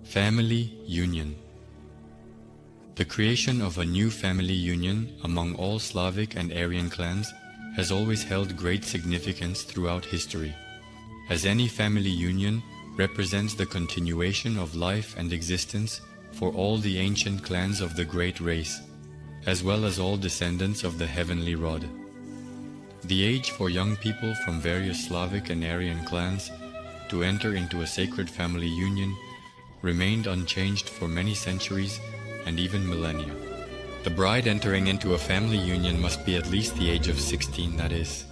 Family union. The creation of a new family union among all Slavic and Aryan clans has always held great significance throughout history, as any family union represents the continuation of life and existence for all the ancient clans of the great race, as well as all descendants of the heavenly rod. The age for young people from various Slavic and Aryan clans to enter into a sacred family union remained unchanged for many centuries and even millennia. The bride entering into a family union must be at least the age of 16, that is.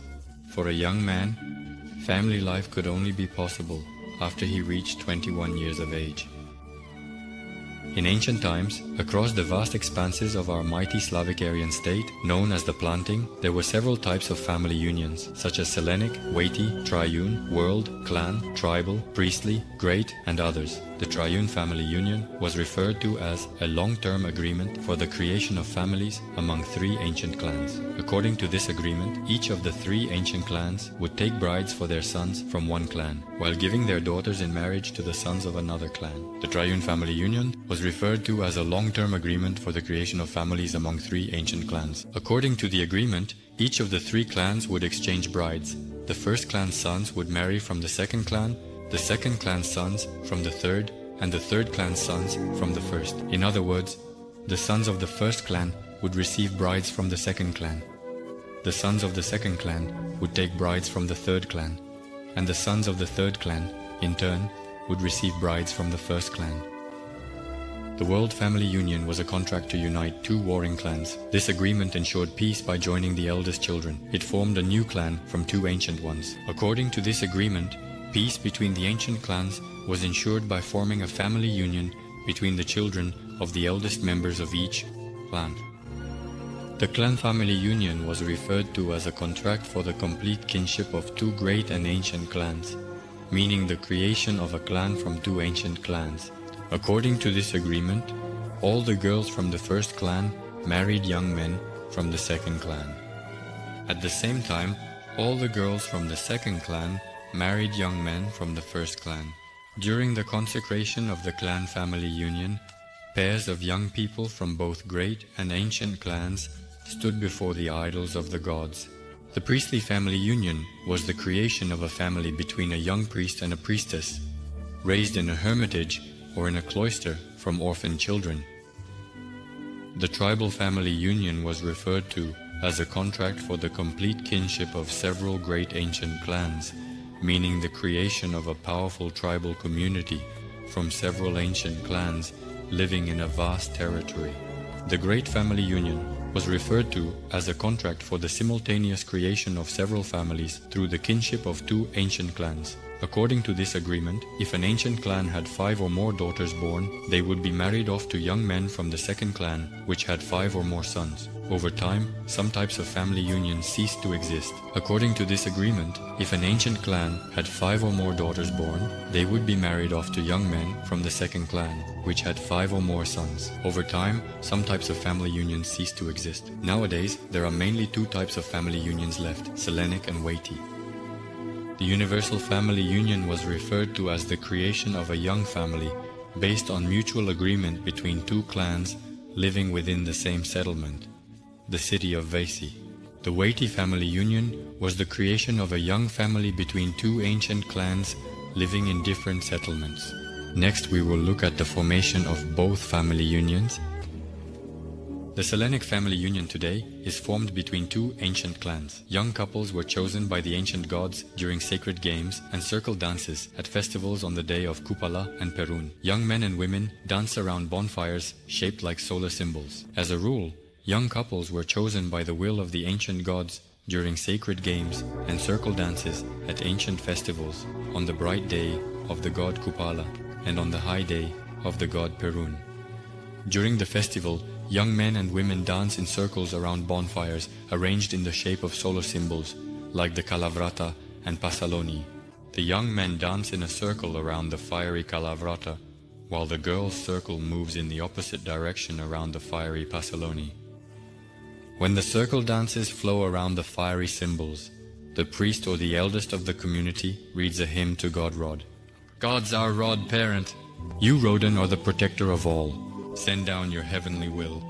For a young man, family life could only be possible after he reached 21 years of age. In ancient times, across the vast expanses of our mighty Slavic Aryan state, known as the Planting, there were several types of family unions, such as Selenic, Weighty, Triune, World, Clan, Tribal, Priestly, Great, and others. The Triune family union was referred to as a long-term agreement for the creation of families among three ancient clans. According to this agreement, each of the three ancient clans would take brides for their sons from one clan, while giving their daughters in marriage to the sons of another clan. The Triune family union was referred to as a long-term agreement for the creation of families among three ancient clans. According to the agreement, each of the three clans would exchange brides. The first clan's sons would marry from the second clan, the second clan's sons from the third, and the third clan's sons from the first. In other words, the sons of the first clan would receive brides from the second clan. The sons of the second clan would take brides from the third clan, and the sons of the third clan, in turn, would receive brides from the first clan. The World Family Union was a contract to unite two warring clans. This agreement ensured peace by joining the eldest children. It formed a new clan from two ancient ones. According to this agreement, peace between the ancient clans was ensured by forming a family union between the children of the eldest members of each clan. The clan family union was referred to as a contract for the complete kinship of two great and ancient clans, meaning the creation of a clan from two ancient clans. According to this agreement, all the girls from the first clan married young men from the second clan. At the same time, all the girls from the second clan married young men from the first clan. During the consecration of the clan family union, pairs of young people from both great and ancient clans stood before the idols of the gods. The priestly family union was the creation of a family between a young priest and a priestess, raised in a hermitage or in a cloister from orphan children. The tribal family union was referred to as a contract for the complete kinship of several great ancient clans, meaning the creation of a powerful tribal community from several ancient clans living in a vast territory. The Great Family Union was referred to as a contract for the simultaneous creation of several families through the kinship of two ancient clans. According to this agreement, if an ancient clan had 5 or more daughters born, they would be married off to young men from the second clan, which had 5 or more sons. Over time, some types of family unions ceased to exist. According to this agreement, if an ancient clan had 5 or more daughters born, they would be married off to young men from the second clan, which had 5 or more sons. Over time, some types of family unions ceased to exist. Nowadays, there are mainly 2 types of family unions left, Selenic and Weighty. The universal family union was referred to as the creation of a young family based on mutual agreement between 2 clans living within the same settlement, the city of Vesi. The Weighty family union was the creation of a young family between 2 ancient clans living in different settlements. Next, we will look at the formation of both family unions. The Selenic family union today is formed between 2 ancient clans. Young couples were chosen by the ancient gods during sacred games and circle dances at festivals on the day of Kupala and Perun. Young men and women dance around bonfires shaped like solar symbols. As a rule, young couples were chosen by the will of the ancient gods during sacred games and circle dances at ancient festivals on the bright day of the god Kupala and on the high day of the god Perun. During the festival, young men and women dance in circles around bonfires arranged in the shape of solar symbols, like the Kalavrata and Pasaloni. The young men dance in a circle around the fiery Kalavrata, while the girls' circle moves in the opposite direction around the fiery Pasaloni. When the circle dances flow around the fiery symbols, the priest or the eldest of the community reads a hymn to God Rod. God's our rod parent, "You, Rodan, are the protector of all. Send down your heavenly will.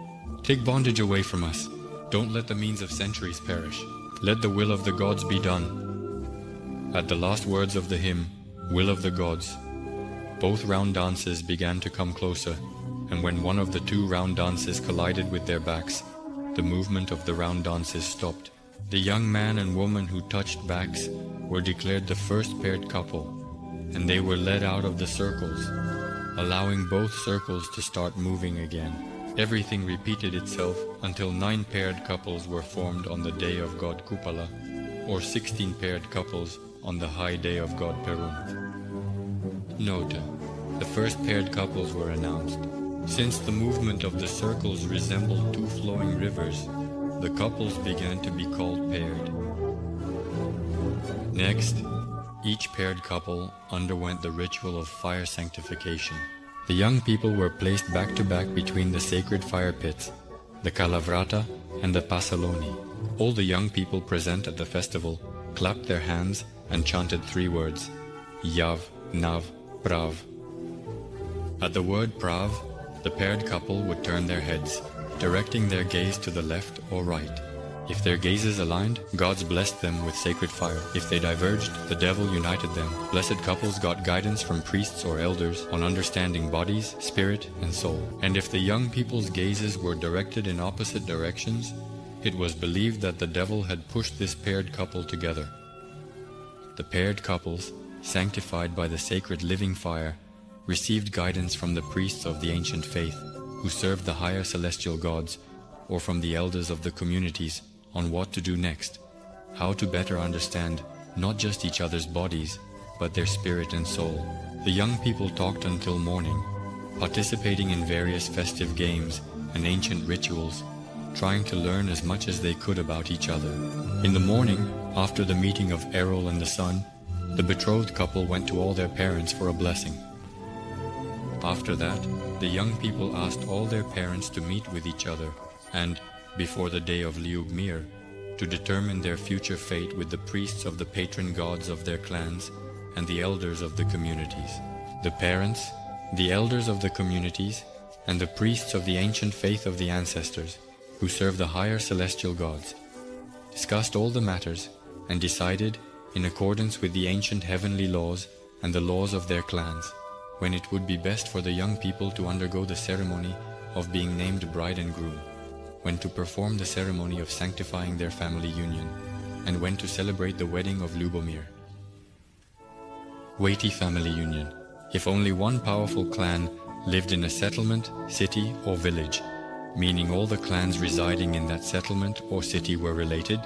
Take bondage away from us. Don't let the means of centuries perish. Let the will of the gods be done." At the last words of the hymn, "Will of the Gods," both round dances began to come closer, and when one of the two round dances collided with their backs, the movement of the round dances stopped. The young man and woman who touched backs were declared the first paired couple, and they were led out of the circles, allowing both circles to start moving again. Everything repeated itself until 9 paired couples were formed on the day of god Kupala, or 16 paired couples on the high day of god Perun. Note: the first paired couples were announced. Since the movement of the circles resembled 2 flowing rivers, the couples began to be called paired. Next, each paired couple underwent the ritual of fire sanctification. The young people were placed back to back between the sacred fire pits, the Kalavrata and the Pasaloni. All the young people present at the festival clapped their hands and chanted 3 words: Yav, Nav, Prav. At the word Prav, the paired couple would turn their heads, directing their gaze to the left or right. If their gazes aligned, gods blessed them with sacred fire. If they diverged, the devil united them. Blessed couples got guidance from priests or elders on understanding bodies, spirit, and soul. And if the young people's gazes were directed in opposite directions, it was believed that the devil had pushed this paired couple together. The paired couples, sanctified by the sacred living fire, received guidance from the priests of the ancient faith, who served the higher celestial gods, or from the elders of the communities, on what to do next, how to better understand not just each other's bodies, but their spirit and soul. The young people talked until morning, participating in various festive games and ancient rituals, trying to learn as much as they could about each other. In the morning, after the meeting of Errol and the sun, the betrothed couple went to all their parents for a blessing. After that, the young people asked all their parents to meet with each other and, before the day of Liugmir, to determine their future fate with the priests of the patron gods of their clans and the elders of the communities. The parents, the elders of the communities, and the priests of the ancient faith of the ancestors, who serve the higher celestial gods, discussed all the matters and decided, in accordance with the ancient heavenly laws and the laws of their clans, when it would be best for the young people to undergo the ceremony of being named bride and groom, when to perform the ceremony of sanctifying their family union, and when to celebrate the wedding of Lubomir. Weighty family union. If only one powerful clan lived in a settlement, city, or village, meaning all the clans residing in that settlement or city were related,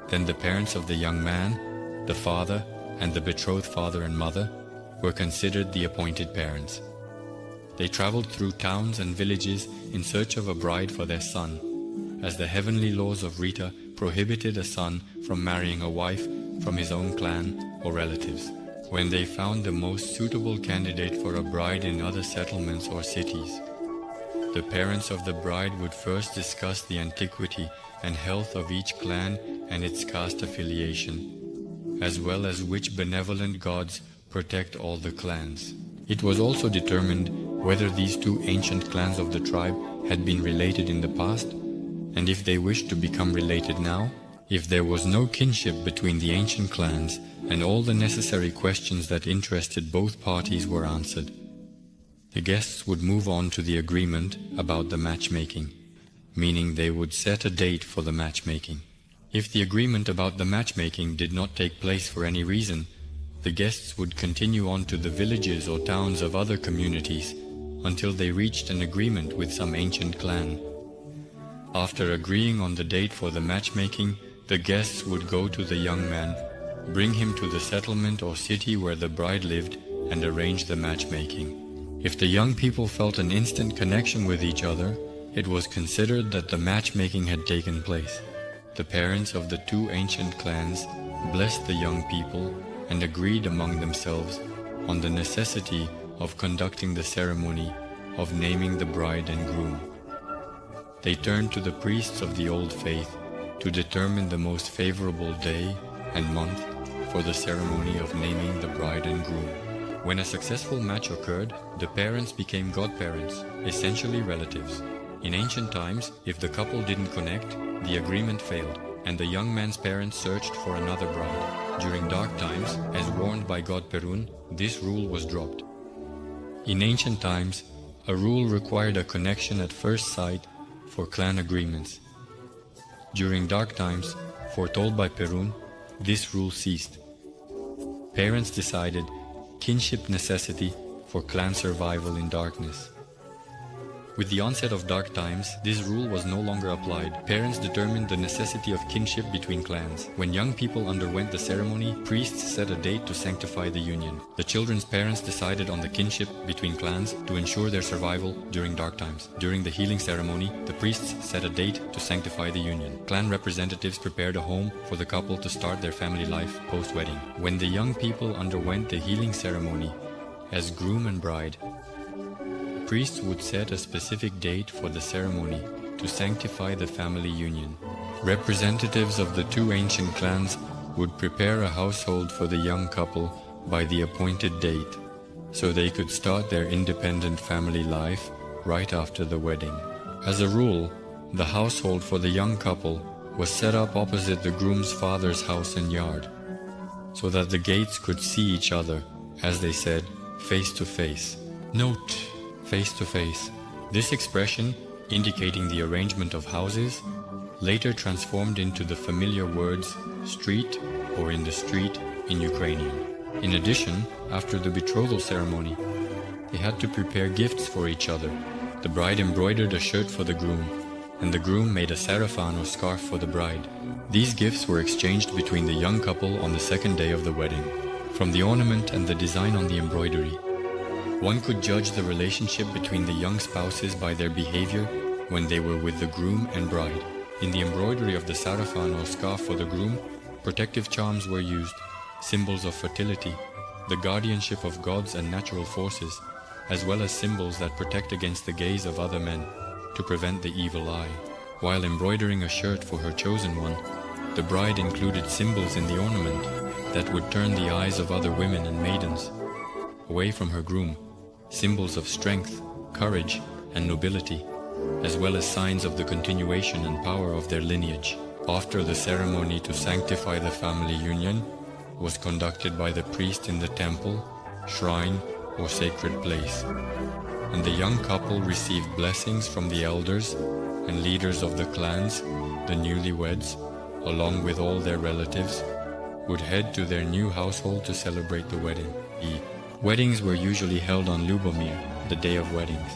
then the parents of the young man, the father, and the betrothed father and mother were considered the appointed parents. They traveled through towns and villages in search of a bride for their son, as the heavenly laws of Rita prohibited a son from marrying a wife from his own clan or relatives. When they found the most suitable candidate for a bride in other settlements or cities, the parents of the bride would first discuss the antiquity and health of each clan and its caste affiliation, as well as which benevolent gods protect all the clans. It was also determined whether these 2 ancient clans of the tribe had been related in the past, and if they wished to become related now. If there was no kinship between the ancient clans, and all the necessary questions that interested both parties were answered, the guests would move on to the agreement about the matchmaking, meaning they would set a date for the matchmaking. If the agreement about the matchmaking did not take place for any reason, the guests would continue on to the villages or towns of other communities until they reached an agreement with some ancient clan. After agreeing on the date for the matchmaking, the guests would go to the young man, bring him to the settlement or city where the bride lived, and arrange the matchmaking. If the young people felt an instant connection with each other, it was considered that the matchmaking had taken place. The parents of the 2 ancient clans blessed the young people and agreed among themselves on the necessity of conducting the ceremony of naming the bride and groom. They turned to the priests of the old faith to determine the most favorable day and month for the ceremony of naming the bride and groom. When a successful match occurred, the parents became godparents, essentially relatives. In ancient times, if the couple didn't connect, the agreement failed, and the young man's parents searched for another bride. During dark times, as warned by god Perun, this rule was dropped. In ancient times, a rule required a connection at first sight for clan agreements. During dark times, foretold by Perun, this rule ceased. Parents decided kinship necessity for clan survival in darkness. With the onset of dark times, this rule was no longer applied. Parents determined the necessity of kinship between clans. When young people underwent the ceremony, priests set a date to sanctify the union. The children's parents decided on the kinship between clans to ensure their survival during dark times. During the healing ceremony, the priests set a date to sanctify the union. Clan representatives prepared a home for the couple to start their family life post-wedding. When the young people underwent the healing ceremony as groom and bride, priests would set a specific date for the ceremony to sanctify the family union. Representatives of the two ancient clans would prepare a household for the young couple by the appointed date, so they could start their independent family life right after the wedding. As a rule, the household for the young couple was set up opposite the groom's father's house and yard, so that the gates could see each other, as they said, face to face. Note: face to face. This expression, indicating the arrangement of houses, later transformed into the familiar words street or in the street in Ukrainian. In addition, after the betrothal ceremony, they had to prepare gifts for each other. The bride embroidered a shirt for the groom, and the groom made a sarafan or scarf for the bride. These gifts were exchanged between the young couple on the second day of the wedding. From the ornament and the design on the embroidery, one could judge the relationship between the young spouses by their behavior when they were with the groom and bride. In the embroidery of the sarafan or scarf for the groom, protective charms were used, symbols of fertility, the guardianship of gods and natural forces, as well as symbols that protect against the gaze of other men, to prevent the evil eye. While embroidering a shirt for her chosen one, the bride included symbols in the ornament that would turn the eyes of other women and maidens away from her groom, symbols of strength, courage, and nobility, as well as signs of the continuation and power of their lineage. After the ceremony to sanctify the family union was conducted by the priest in the temple, shrine, or sacred place, and the young couple received blessings from the elders and leaders of the clans. The newlyweds, along with all their relatives, would head to their new household to celebrate the wedding. Weddings were usually held on Lubomir, the day of weddings.